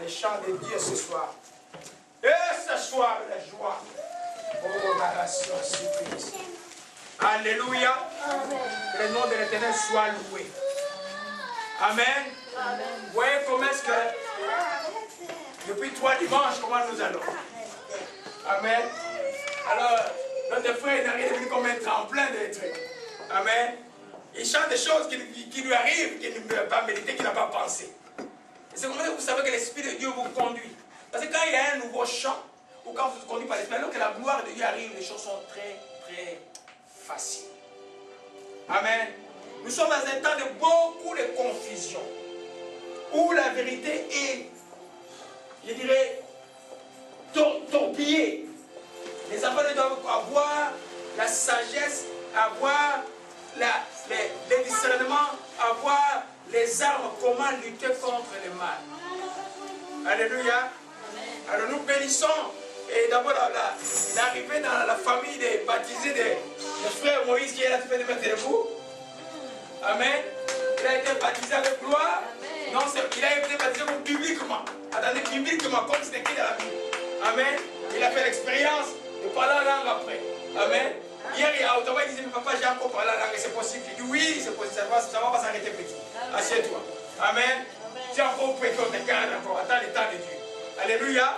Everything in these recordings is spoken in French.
les chants de Dieu ce soir. Et ce soir, la joie. Oh, ma raison, c'est Alléluia. Amen. Que le nom de l'Éternel soit loué. Amen. Amen. Vous voyez comment est-ce que depuis 3 dimanches, comment nous allons. Amen. Alors, notre frère, il n'arrive plus comme un tremplin de trucs. Amen. Il chante des choses qui lui arrivent, qu'il ne peut pas méditer, qu'il n'a pas pensé. Et c'est comme ça que vous savez que l'Esprit de Dieu vous conduit. Parce que quand il y a un nouveau chant, ou quand vous êtes conduit par l'Esprit, alors que la gloire de Dieu arrive, les choses sont très, très faciles. Amen. Nous sommes dans un temps de beaucoup de confusion, où la vérité est, je dirais, torpillée. Les enfants doivent avoir la sagesse, avoir les discernements, avoir les armes, comment lutter contre le mal. Alléluia. Alors nous bénissons et d'abord l'arrivée dans la famille des baptisés de frère Moïse qui est là, tu peux te mettre debout. Amen. Il a été baptisé avec gloire. Non, il a été baptisé publiquement. Attendez, publiquement, comme c'est écrit dans la Bible. Amen. Il a fait l'expérience de parler en langue après. Amen. Hier, à Ottawa, il disait, mais papa, j'ai encore parlé en langue, c'est possible. Il dit, oui, c'est possible, ça va pas s'arrêter petit. Assieds-toi. Amen. Tu as encore petit, on te garde encore. Attends le temps de Dieu. Alléluia.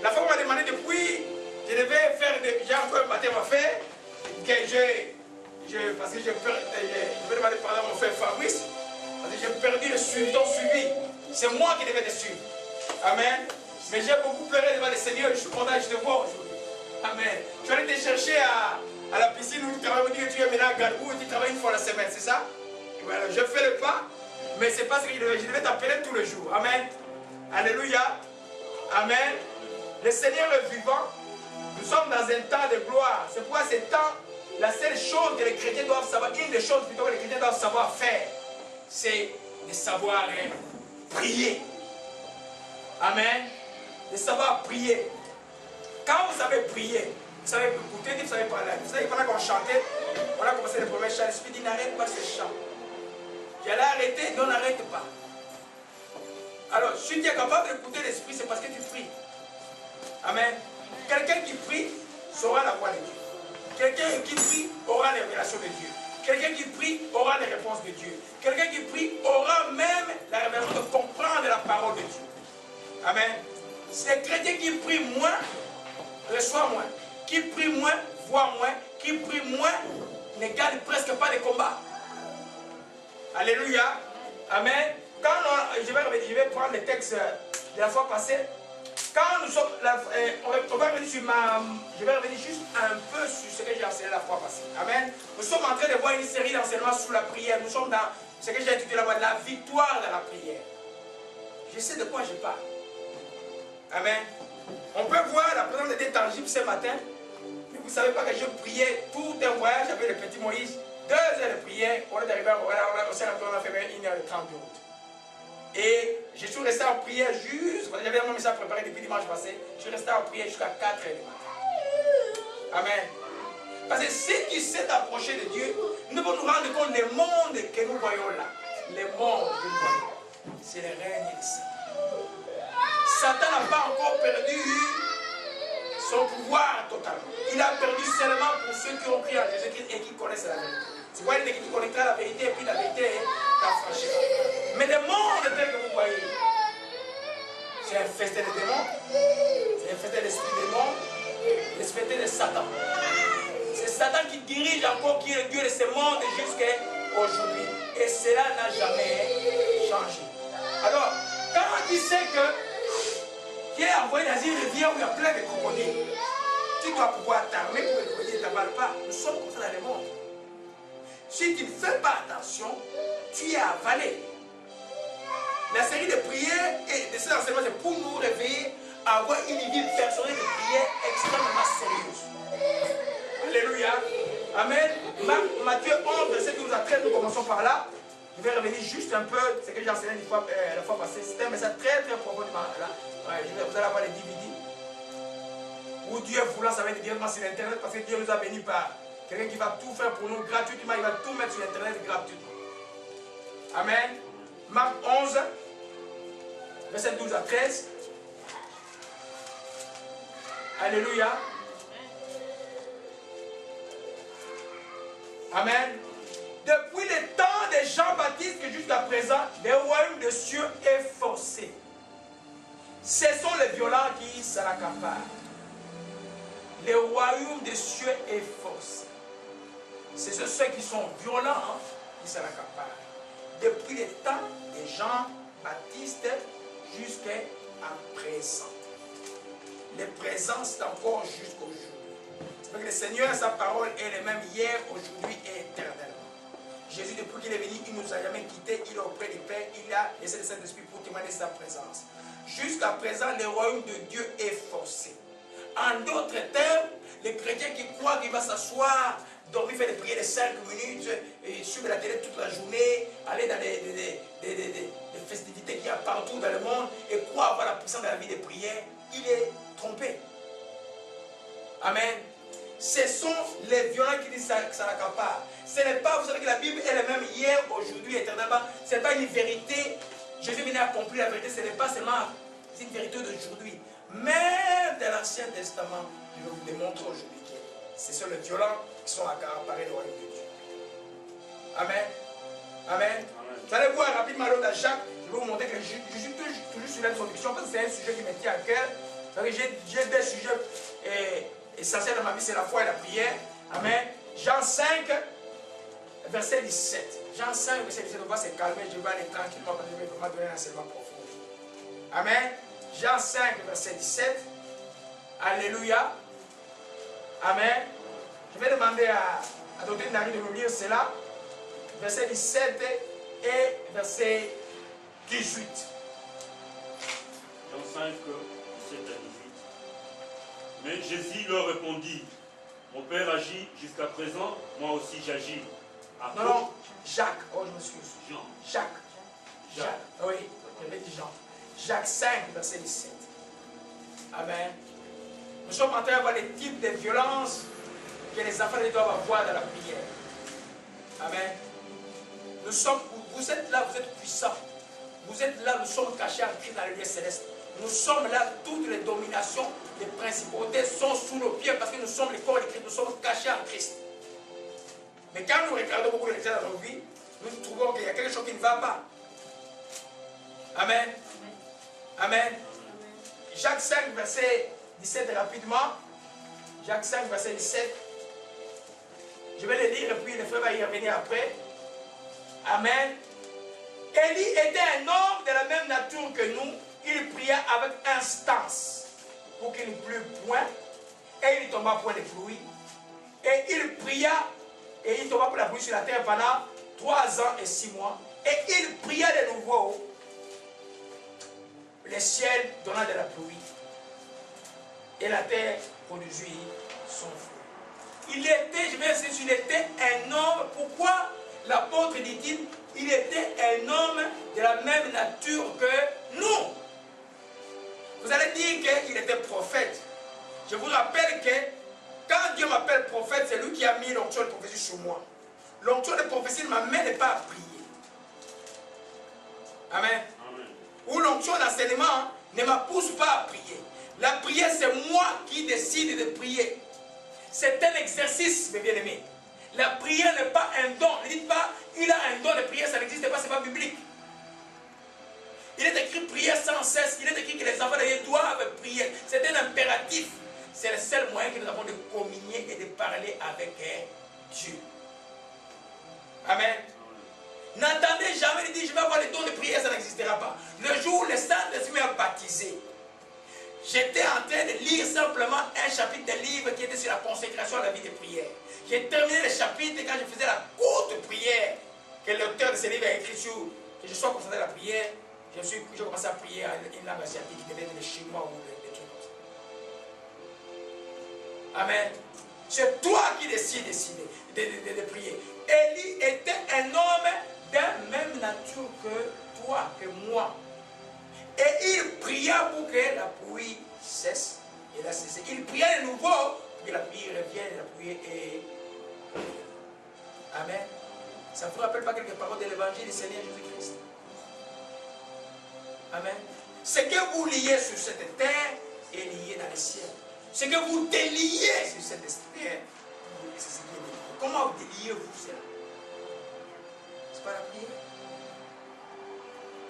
La femme m'a demandé depuis, je devais faire, j'ai encore un baptême à faire, parce que je vais demander pardon à mon frère Fabrice, parce que j'ai perdu le suivi, ton suivi. C'est moi qui devais te suivre. Amen. Mais j'ai beaucoup pleuré devant le Seigneur, je suis content, je te vois aujourd'hui. Amen. Tu allais te chercher à la piscine où tu travailles, tu es maintenant à Galbou et tu travailles une fois la semaine, c'est ça? Voilà, je fais le pas, mais c'est pas ce que je devais t'appeler tous les jours. Amen. Alléluia. Amen. Le Seigneur est vivant. Nous sommes dans un temps de gloire. C'est pourquoi ce temps, la seule chose que les chrétiens doivent savoir, une des choses plutôt que les chrétiens doivent savoir faire, c'est de savoir prier. Amen. De savoir prier. Quand vous savez prier, vous savez écouter, vous savez parler. Vous savez, pendant qu'on chantait, on a commencé le premier chant. L'Esprit dit n'arrête pas ce chant. J'allais arrêter, non, n'arrête pas. Alors, si tu es capable d'écouter l'Esprit, c'est parce que tu pries. Amen. Quelqu'un qui prie saura la voix de Dieu. Quelqu'un qui prie aura les révélations de Dieu. Quelqu'un qui prie aura les réponses de Dieu. Quelqu'un qui prie aura même la révélation de comprendre la parole de Dieu. Amen. C'est chrétien qui prie moins, reçoit moins. Qui prie moins, voit moins. Qui prie moins, ne gagne presque pas de combat. Alléluia. Amen. Quand je vais prendre le texte de la fois passée. Quand nous sommes, on va revenir sur je vais revenir juste un peu sur ce que j'ai enseigné la fois passée. Amen. Nous sommes en train de voir une série d'enseignements sur la prière. Nous sommes dans ce que j'ai intitulé la victoire dans la prière. Je sais de quoi je parle. Amen. On peut voir la présence de Dieu tangible ce matin. Mais vous ne savez pas que je priais tout un voyage avec le petit Moïse. 2 heures de prière. On est arrivé, on s'est rentré, on a fait 1h30 de route. Et je suis resté en prière juste, j'avais un message préparé depuis dimanche passé, je suis resté en prière jusqu'à 4h du matin. Amen. Parce que si tu sais t'approcher de Dieu, nous devons nous rendre compte des mondes que nous voyons là. Les mondes que nous voyons, c'est le règne de Satan. Satan n'a pas encore perdu son pouvoir totalement. Il a perdu seulement pour ceux qui ont pris en Jésus-Christ et qui connaissent la vérité. C'est pourquoi il dit que tu connaîtras la vérité et puis la vérité t'affranchira. Mais le monde tel que vous voyez, c'est un festin de démons, c'est un festin d'esprit démon, l'esprit de Satan. C'est Satan qui dirige encore, qui est le Dieu de ce monde jusqu'à aujourd'hui. Et cela n'a jamais changé. Alors, quand tu sais que tu es envoyé dans une rivière où il y a plein de crocodiles, tu dois pouvoir t'armer pour que les crocodiles ne t'avalent pas. Nous sommes comme ça dans le monde. Si tu ne fais pas attention, tu es avalé. La série de prières et de ces enseignements, c'est pour nous réveiller à avoir une vie personnelle de prière extrêmement sérieuse. Alléluia. Amen. Matthieu 11, verset 12 à 13, nous commençons par là. Je vais revenir juste un peu, ce que j'ai enseigné la fois passée. C'était un message très très profondément là. Vous allez avoir les DVD. Où Dieu est voulant, ça va être directement sur Internet parce que Dieu nous a bénis par quelqu'un qui va tout faire pour nous gratuitement. Il va tout mettre sur Internet gratuitement. Amen. Marc 11, verset 12 à 13. Alléluia. Amen. Depuis le temps de Jean-Baptiste jusqu'à présent, le royaume des cieux est forcé. Ce sont les violents qui s'en accaparent. Le royaume des cieux est forcé. Ce sont ceux qui sont violents qui s'en accaparent. Depuis le temps de Jean-Baptiste jusqu'à présent. Le présent, c'est encore jusqu'aujourd'hui. C'est parce que le Seigneur, sa parole est le même hier, aujourd'hui et éternellement. Jésus, depuis qu'il est venu, il ne nous a jamais quittés, il est auprès du Père, il a laissé le Saint-Esprit pour témoigner de sa présence. Jusqu'à présent, le royaume de Dieu est forcé. En d'autres termes, les chrétiens qui croient qu'il va s'asseoir, dormir, faire des prières de 5 minutes, et suivre la télé toute la journée, aller dans des festivités qu'il y a partout dans le monde, et croire avoir la puissance de la vie de prière, il est trompé. Amen. Ce sont les violents qui disent que ça l'accapare. Ce n'est pas, vous savez que la Bible est la même hier, aujourd'hui, éternellement. Ce n'est pas une vérité. Jésus vient accomplir la vérité. Ce n'est pas seulement une vérité d'aujourd'hui. Même dans l'Ancien Testament, je vais vous démontrer aujourd'hui que ce sont les violents qui sont accaparés le royaume de Dieu. Amen. Amen. Vous allez voir rapidement l'autre à Jacques. Je vais vous montrer que je suis toujours sur l'introduction parce que c'est un sujet qui me tient à cœur. J'ai des sujets essentiels dans ma vie, c'est la foi et la prière. Amen. Jean 5, verset 17. Jean 5, verset 17, on va se calmer, je vais aller tranquillement parce que je vais vraiment donner un enseignement profond. Amen. Jean 5, verset 17. Alléluia. Amen. Je vais demander à Dr. Nari de nous lire cela. Verset 17 et verset 18. Jean 5, 17 à 18. Mais Jésus leur répondit, mon Père agit jusqu'à présent, moi aussi j'agis. Non, Jacques. Oh, je m'excuse. Jean. Jacques. Oui, j'avais dit Jean. Jacques 5, verset 17. Amen. Nous sommes en train de voir les types de violences que les enfants doivent avoir dans la prière. Amen. Vous êtes là, vous êtes puissants. Vous êtes là, nous sommes cachés en Christ dans le lieu céleste. Nous sommes là, toutes les dominations, les principautés sont sous nos pieds parce que nous sommes les corps de Christ, nous sommes cachés en Christ. Mais quand nous regardons beaucoup de chrétiens dans nos vies, nous trouvons qu'il y a quelque chose qui ne va pas. Amen. Amen. Jacques 5, verset 17 rapidement. Jacques 5, verset 17. Je vais le lire et puis le frère va y revenir après. Amen. Élie était un homme de la même nature que nous. Il pria avec instance pour qu'il ne pleuve point. Et il tomba point de pluie. Et il pria et il tomba pour la pluie sur la terre pendant 3 ans et 6 mois. Et il pria de nouveau. Le ciel donna de la pluie. Et la terre produisit son fruit. Il était, je vais insister, il était un homme. Pourquoi l'apôtre dit-il, il était un homme de la même nature que nous. Vous allez dire qu'il était prophète. Je vous rappelle que quand Dieu m'appelle prophète, c'est lui qui a mis l'onction de prophétie sur moi. L'onction de prophétie ne m'amène pas à prier. Amen. Amen. Ou l'onction d'enseignement ne me pousse pas à prier. La prière, c'est moi qui décide de prier. C'est un exercice, mes bien-aimés. La prière n'est pas un don. Ne dites pas, il a un don de prière, ça n'existe pas, ce n'est pas biblique. Il est écrit prière sans cesse. Il est écrit que les enfants de Dieu doivent prier. C'est un impératif. C'est le seul moyen que nous avons de communier et de parler avec Dieu. Amen. N'entendez jamais dire, je vais avoir le don de prière, ça n'existera pas. Le jour où le Saint-Esprit m'a baptisé, j'étais en train de lire simplement un chapitre d'un livre qui était sur la consécration à la vie de prière. J'ai terminé le chapitre quand je faisais la courte prière que l'auteur de ce livre a écrit sur que je sois concentré à la prière. J'ai commencé à prier à une langue asiatique qui devait être le chinois ou le truc comme ça. Amen. C'est toi qui décides de prier. Élie était un homme de même nature que toi, que moi. Et il pria pour que la pluie cesse. Et elle a cessé. Il pria de nouveau pour que la pluie revienne. Et la pluie est... Amen. Ça ne vous rappelle pas quelques paroles de l'évangile du Seigneur Jésus-Christ? Amen. Ce que vous liez sur cette terre est lié dans les cieux. C'est que vous déliez sur cet esprit. C'est ce qui est délié. Comment vous déliez-vous cela? C'est pas la prière.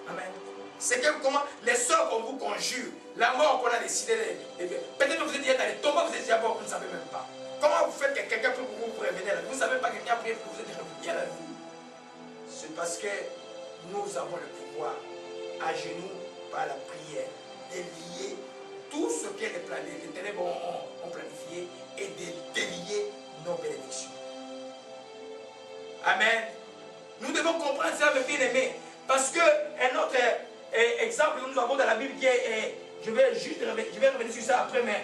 Amen. C'est que comment les sorts qu'on vous conjure, la mort qu'on a décidé de peut-être que vous êtes déjà dans les tombeaux, vous êtes déjà mort, vous ne savez même pas. Comment vous faites que quelqu'un peut vous prévenir? Vous ne savez pas que quelqu'un a prié pour que vous êtes revenu à la vie. C'est parce que nous avons le pouvoir, à genoux, par la prière, de lier tout ce que les ténèbres ont planifié et de délier nos bénédictions. Amen. Nous devons comprendre ça, mes bien-aimés, parce que un autre exemple que nous avons dans la Bible qui est, je vais revenir sur ça après, mais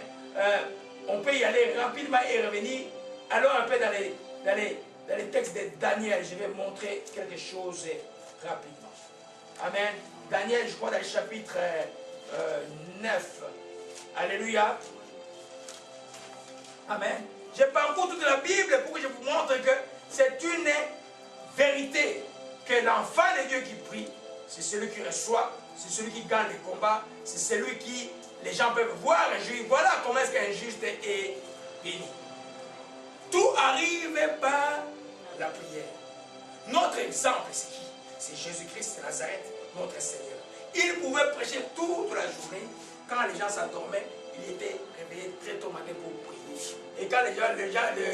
on peut y aller rapidement et revenir. Allons un peu dans les textes de Daniel. Je vais montrer quelque chose rapidement. Amen. Daniel, je crois, dans le chapitre 9. Alléluia. Amen. Je parcours toute la Bible pour que je vous montre que c'est une vérité que l'enfant de Dieu qui prie, c'est celui qui reçoit, c'est celui qui gagne les combats, c'est celui qui les gens peuvent voir et juger. Voilà comment est-ce qu'un juste est béni. Tout arrive par la prière. Notre exemple, c'est qui? C'est Jésus-Christ de Nazareth, notre Seigneur. Il pouvait prêcher toute la journée. Quand les gens s'endormaient, il était réveillé très tôt matin pour prier. Et quand les gens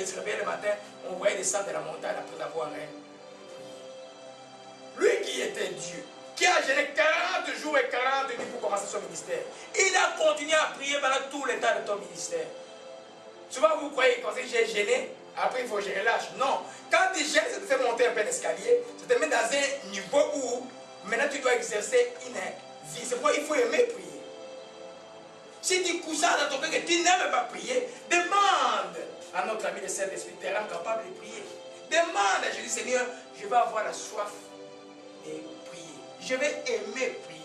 se réveillaient le matin, on voyait descendre de la montagne après avoir prié. Lui qui était Dieu, qui a gêné 40 jours et 40 nuits pour commencer son ministère, il a continué à prier pendant tout le temps de ton ministère. Souvent vous croyez que quand j'ai gêné, après il faut gérer l'âge. Non. Quand tu gênes, ça te fait monter un peu d'escalier, ça te met dans un niveau où maintenant tu dois exercer une vie. C'est pourquoi il faut aimer prier. Si tu couches dans ton cœur que tu n'aimes pas prier, demande à notre ami le Saint-Esprit, tu es capable de prier. Demande à Jésus, Seigneur, je vais avoir la soif de prier. Je vais aimer prier.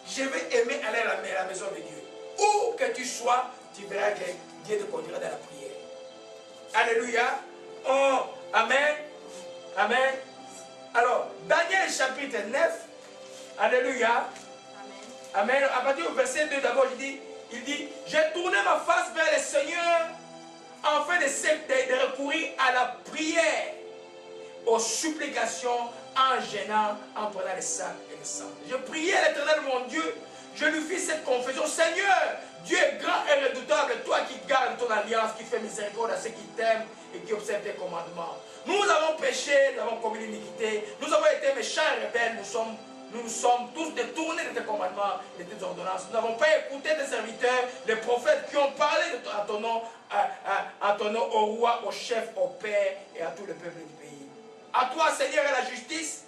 Je vais aimer aller à la maison de Dieu. Où que tu sois, tu verras que Dieu te conduira dans la prière. Alléluia. Oh, amen. Amen. Alors, Daniel chapitre 9. Alléluia. Amen. À partir du verset 2 d'abord, il dit, j'ai tourné ma face vers le Seigneur afin de recourir à la prière, aux supplications, en gênant, en prenant les sacs et les sang. Je priais à l'Éternel mon Dieu, je lui fis cette confession, Seigneur, Dieu est grand et redoutable, toi qui gardes ton alliance, qui fais miséricorde à ceux qui t'aiment et qui observent tes commandements. Nous avons péché, nous avons commis l'iniquité, nous avons été méchants et rebelles, nous nous sommes tous détournés de tes commandements et de tes ordonnances. Nous n'avons pas écouté tes serviteurs, les prophètes qui ont parlé à ton nom, au roi, au chef, au père et à tout le peuple du pays. À toi, Seigneur, est la justice.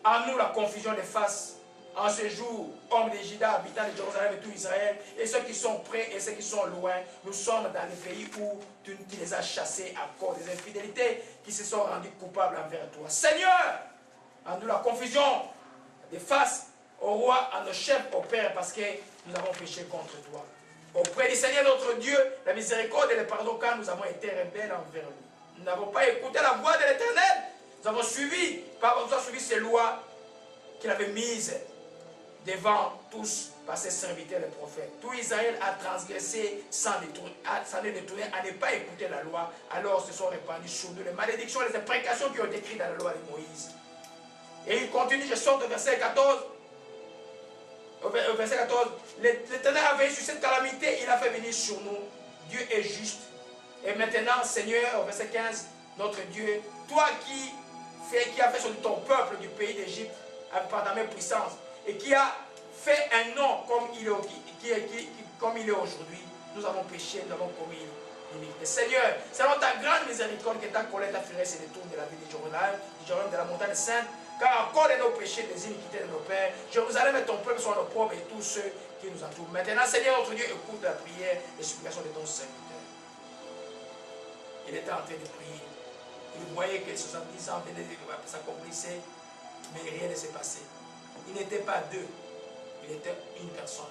À nous, la confusion des faces. En ce jour, hommes de Juda, habitants de Jérusalem et tout Israël, et ceux qui sont près et ceux qui sont loin, nous sommes dans les pays où tu les as chassés à cause des infidélités qui se sont rendus coupables envers toi. Seigneur, à nous la confusion des faces au roi, à nos chefs, au Père, parce que nous avons péché contre toi. Auprès du Seigneur notre Dieu, la miséricorde et le pardon quand nous avons été rebelles envers lui. Nous n'avons pas écouté la voix de l'Éternel. Nous avons suivi ses lois qu'il avait mises devant tous par ses serviteurs les prophètes. Tout Israël a transgressé sans les détourner, à ne pas écouter la loi. Alors se sont répandues sur nous les malédictions, les imprécations qui ont été écrites dans la loi de Moïse. Et il continue, je sors de verset 14. Au verset 14, l'Éternel a veillé sur cette calamité, il a fait venir sur nous. Dieu est juste. Et maintenant, Seigneur, au verset 15, notre Dieu, toi qui as fait sur ton peuple du pays d'Égypte par ta même puissance, et qui a fait un nom comme il est aujourd'hui, nous avons péché, nous avons commis l'iniquité. Seigneur, selon ta grande miséricorde, que ta colère, ta fureur se détourne de la ville de Jérusalem, de la montagne sainte, car encore de nos péchés, des iniquités de nos pères, Jérusalem et ton peuple sont nos pauvres et tous ceux qui nous entourent. Maintenant, Seigneur notre Dieu, écoute la prière et les supplications de ton serviteur. Il était en train de prier. Il voyait que 70 ans venaient de s'accomplisser, mais rien ne s'est passé. Il n'était pas deux, il était une personne.